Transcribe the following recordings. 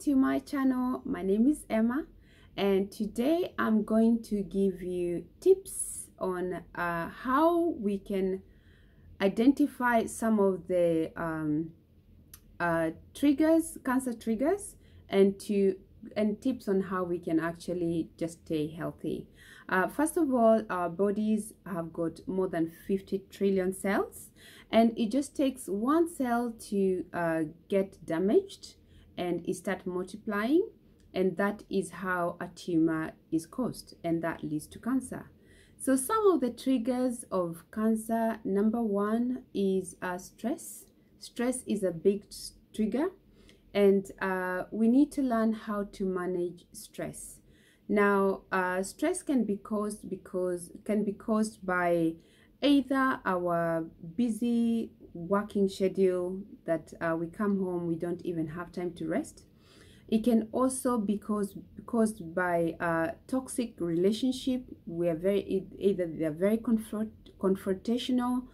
to my channel. My name is Emma, and today I'm going to give you tips on how we can identify some of the triggers, cancer triggers, and tips on how we can actually just stay healthy. First of all, our bodies have got more than 50 trillion cells, and it just takes one cell to get damaged and it start multiplying, and that is how a tumor is caused, and that leads to cancer. So some of the triggers of cancer: number one is stress. Stress is a big trigger, and we need to learn how to manage stress. Now, stress can be caused by either our busy working schedule that we come home, we don't even have time to rest. It can also be caused by toxic relationship. We are either they are very confrontational,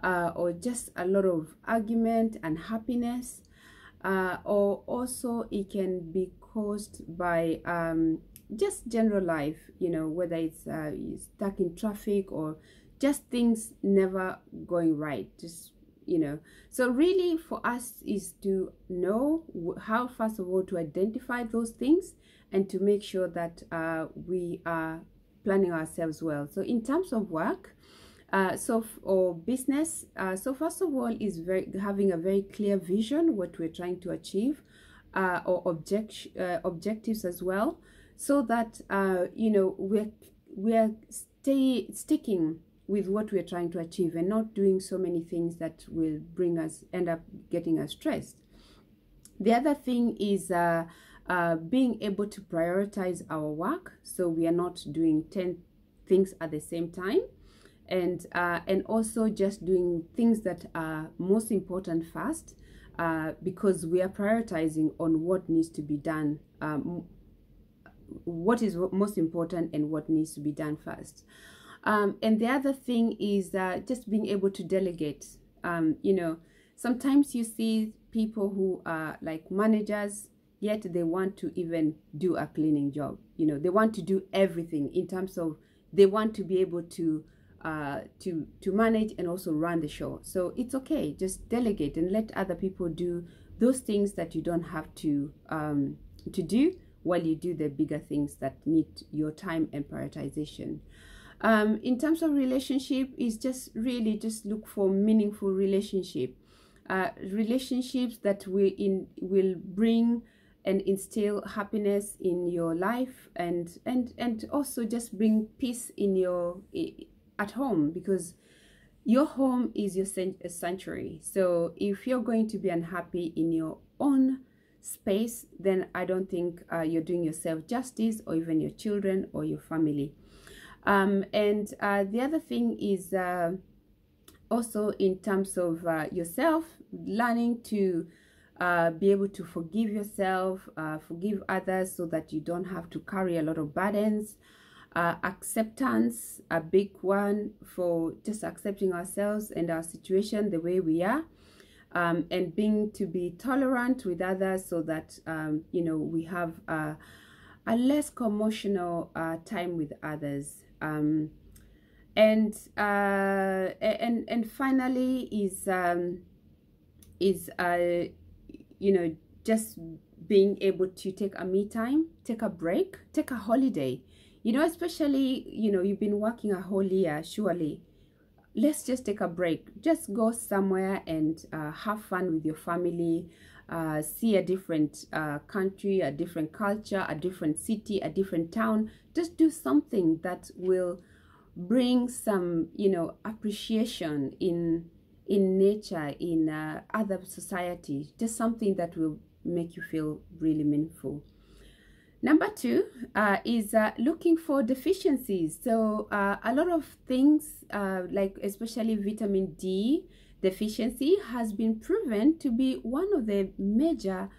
or just a lot of argument and happiness, or also it can be caused by just general life, you know, whether it's stuck in traffic or just things never going right, just, you know. So really for us is to know how, first of all, to identify those things and to make sure that we are planning ourselves well. So in terms of work, or business, so first of all is having a very clear vision what we're trying to achieve, or objectives as well, so that you know, we're sticking with what we're trying to achieve and not doing so many things that will end up getting us stressed. The other thing is being able to prioritize our work, so we are not doing 10 things at the same time, and also just doing things that are most important first, because we are prioritizing on what needs to be done, what is most important and what needs to be done first. And the other thing is just being able to delegate. You know, sometimes you see people who are like managers, yet they want to even do a cleaning job. You know, they want to do everything in terms of, they want to be able to manage and also run the show. So it's okay, just delegate and let other people do those things that you don't have to do, while you do the bigger things that need your time and prioritization. In terms of relationship, is just really just look for meaningful relationships that will bring and instill happiness in your life, and also just bring peace in your at home, because your home is your sanctuary. So if you're going to be unhappy in your own space, then I don't think you're doing yourself justice, or even your children or your family. And the other thing is also in terms of yourself, learning to be able to forgive yourself, forgive others, so that you don't have to carry a lot of burdens. Acceptance, a big one, for just accepting ourselves and our situation the way we are, and to be tolerant with others, so that you know, we have a less commotional time with others. And finally is you know, just being able to take a me time, take a break, take a holiday. You know, especially, you know, you've been working a whole year, surely let's just take a break. Just go somewhere and have fun with your family, see a different country, a different culture, a different city, a different town. Just do something that will bring some, you know, appreciation in nature, in other society. Just something that will make you feel really meaningful. Number two is looking for deficiencies. So a lot of things, like especially vitamin D deficiency, has been proven to be one of the major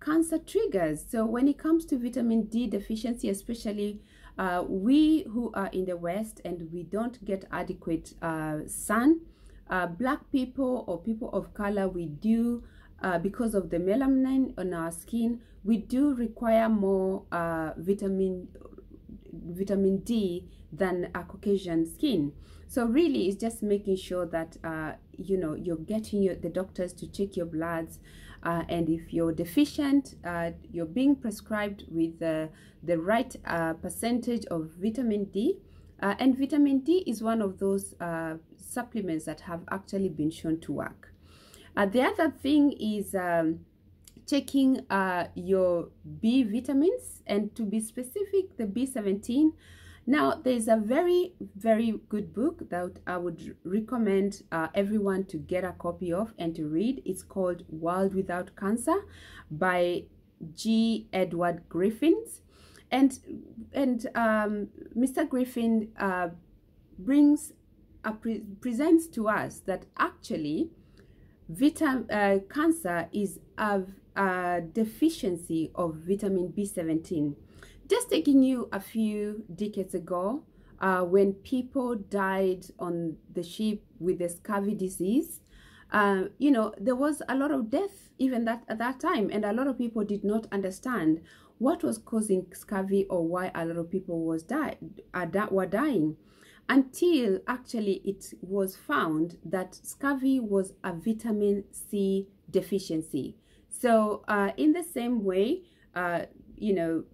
cancer triggers. So when it comes to vitamin D deficiency, especially we who are in the West and we don't get adequate sun, Black people or people of color, we do because of the melanin on our skin, we do require more vitamin D than a Caucasian skin. So really, it's just making sure that you know, you're getting the doctors to check your bloods, and if you're deficient, you're being prescribed with the right percentage of vitamin D. And vitamin D is one of those supplements that have actually been shown to work. The other thing is checking your B vitamins, and to be specific, the B17. Now, there's a very, very good book that I would recommend everyone to get a copy of and to read. It's called World Without by G. Edward Griffins. And Mr. Griffin presents to us that actually cancer is a deficiency of vitamin B17. Just taking you a few decades ago, when people died on the ship with the scurvy disease, you know, there was a lot of death even at that time, and a lot of people did not understand what was causing scurvy or why a lot of people were dying, until actually it was found that scurvy was a vitamin C deficiency. So in the same way, you know,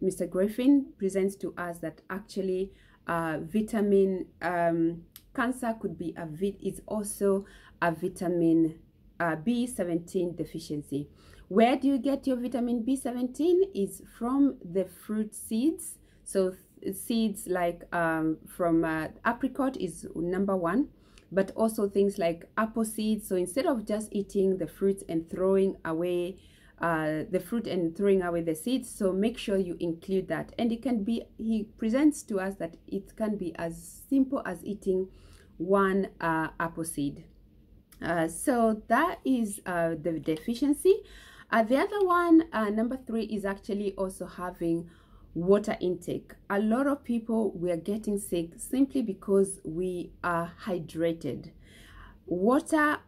Mr. Griffin presents to us that actually vitamin cancer could be is also a vitamin B17 deficiency. Where do you get your vitamin B17? Is from the fruit seeds. So seeds like from apricot is number one, but also things like apple seeds. So instead of just eating the fruits and throwing away the seeds, so make sure you include that. And it can be, he presents to us that it can be as simple as eating one apple seed. So that is the deficiency. The other one, number 3, is actually also having water intake. A lot of people were getting sick simply because we are hydrated. Water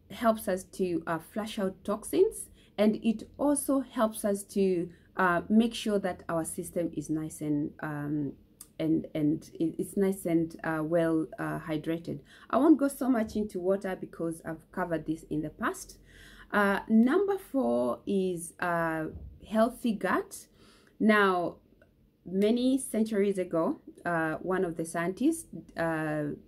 helps us to flush out toxins, and it also helps us to make sure that our system is nice and it's nice and well hydrated. I won't go so much into water because I've covered this in the past. Number 4 is healthy gut. Now, many centuries ago, one of the scientists,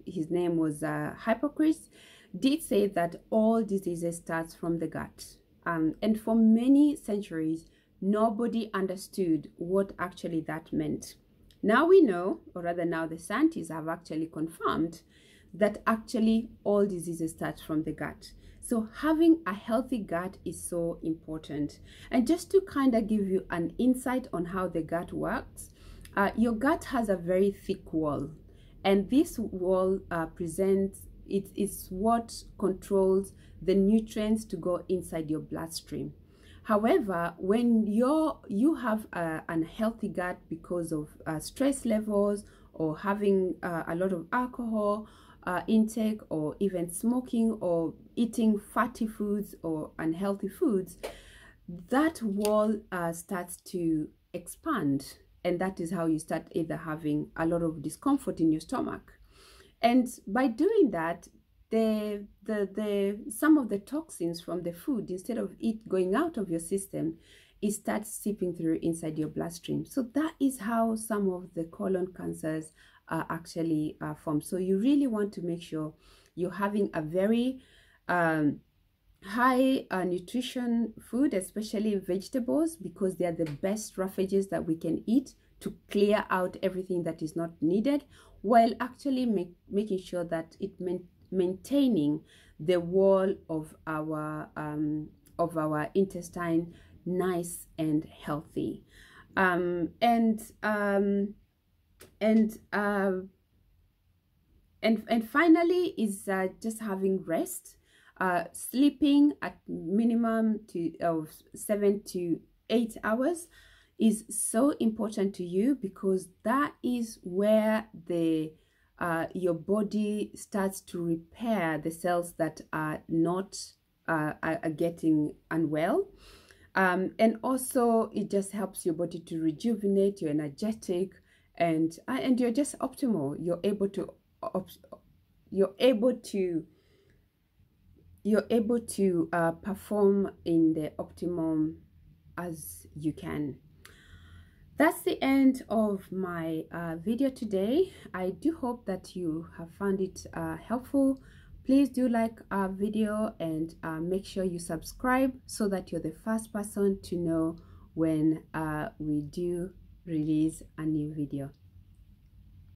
his name was Hippocrates, did say that all diseases starts from the gut. And for many centuries, nobody understood what actually that meant. Now we know, or rather now the scientists have actually confirmed that actually all diseases start from the gut. So having a healthy gut is so important. And just to kind of give you an insight on how the gut works, your gut has a very thick wall, and this wall it is what controls the nutrients to go inside your bloodstream. However, when you have an unhealthy gut because of stress levels, or having a lot of alcohol intake, or even smoking, or eating fatty foods or unhealthy foods, that wall starts to expand, and that is how you start either having a lot of discomfort in your stomach. And by doing that, some of the toxins from the food, instead of it going out of your system, it starts seeping through inside your bloodstream. So that is how some of the colon cancers are actually formed. So you really want to make sure you're having a very high nutrition food, especially vegetables, because they are the best roughages that we can eat to clear out everything that is not needed, while actually making sure that it maintaining the wall of our intestine nice and healthy. And finally is just having rest. Sleeping at minimum of 7 to 8 hours is so important to you, because that is where your body starts to repair the cells that are not are getting unwell. And also it just helps your body to rejuvenate. You're energetic, and you're just optimal. You're able to perform in the optimum as you can. That's the end of my video today. I do hope that you have found it helpful. Please do like our video, and make sure you subscribe so that you're the first person to know when we do release a new video.